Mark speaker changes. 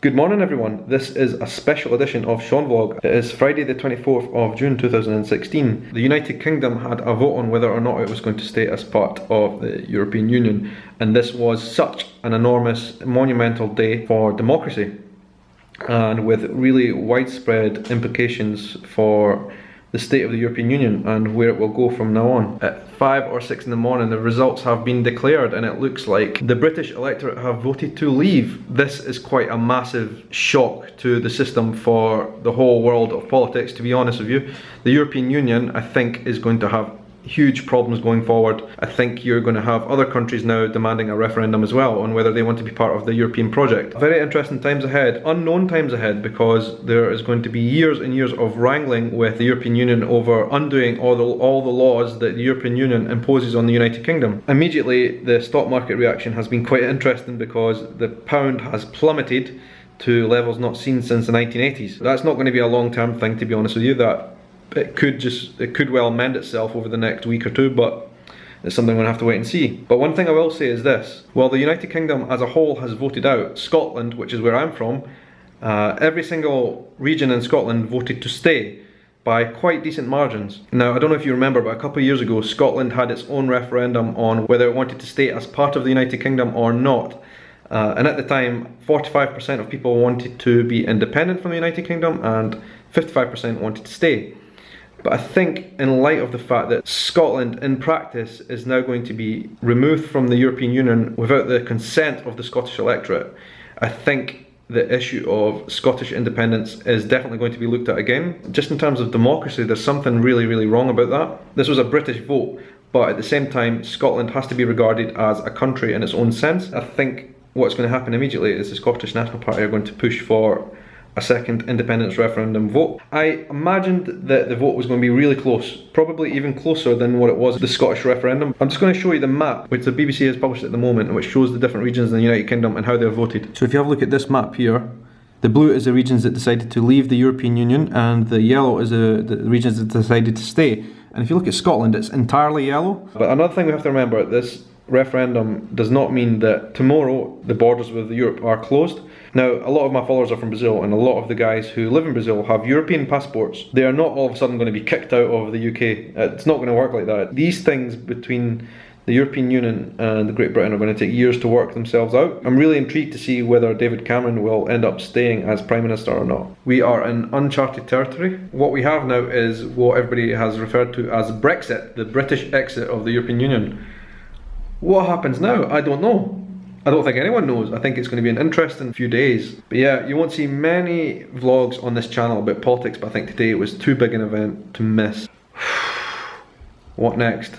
Speaker 1: Good morning everyone, this is a special edition of SHAUNVLOG. It is Friday the 24th of June 2016. The United Kingdom had a vote on whether or not it was going to stay as part of the European Union, and this was such an enormous, monumental day for democracy, and with really widespread implications for the state of the European Union and where it will go from now on. At 5 or 6 in the morning, the results have been declared, and it looks like the British electorate have voted to leave. This is quite a massive shock to the system for the whole world of politics, to be honest with you. The European Union, I think, is going to have huge problems going forward. I think you're going to have other countries now demanding a referendum as well on whether they want to be part of the European project. Very interesting times ahead, unknown times ahead, because there is going to be years and years of wrangling with the European Union over undoing all the laws that the European Union imposes on the United Kingdom. Immediately, the stock market reaction has been quite interesting because the pound has plummeted to levels not seen since the 1980s. That's not going to be a long-term thing, to be honest with you. That it could well mend itself over the next week or two, but it's something we're going to have to wait and see. But one thing I will say is this: while the United Kingdom as a whole has voted out, Scotland, which is where I'm from, every single region in Scotland voted to stay by quite decent margins. Now, I don't know if you remember, but a couple of years ago, Scotland had its own referendum on whether it wanted to stay as part of the United Kingdom or not. And at the time, 45% of people wanted to be independent from the United Kingdom and 55% wanted to stay. But I think in light of the fact that Scotland in practice is now going to be removed from the European Union without the consent of the Scottish electorate, I think the issue of Scottish independence is definitely going to be looked at again. Just in terms of democracy, there's something really wrong about that. This was a British vote, but at the same time, Scotland has to be regarded as a country in its own sense. I think what's going to happen immediately is the Scottish National Party are going to push for a second independence referendum vote. I imagined that the vote was going to be really close, probably even closer than what it was the Scottish referendum. I'm just going to show you the map which the BBC has published at the moment, which shows the different regions in the United Kingdom and how they've voted. So if you have a look at this map here, the blue is the regions that decided to leave the European Union, and the yellow is the regions that decided to stay. And if you look at Scotland, it's entirely yellow. But another thing we have to remember, this referendum does not mean that tomorrow the borders with Europe are closed. Now, a lot of my followers are from Brazil, and a lot of the guys who live in Brazil have European passports. They are not all of a sudden going to be kicked out of the UK. It's not going to work like that. These things between the European Union and Great Britain are going to take years to work themselves out. I'm really intrigued to see whether David Cameron will end up staying as Prime Minister or not. We are in uncharted territory. What we have now is what everybody has referred to as Brexit, the British exit of the European Union. What happens now? I don't know. I don't think anyone knows. I think it's going to be an interesting few days. But yeah, you won't see many vlogs on this channel about politics, but I think today it was too big an event to miss. What next?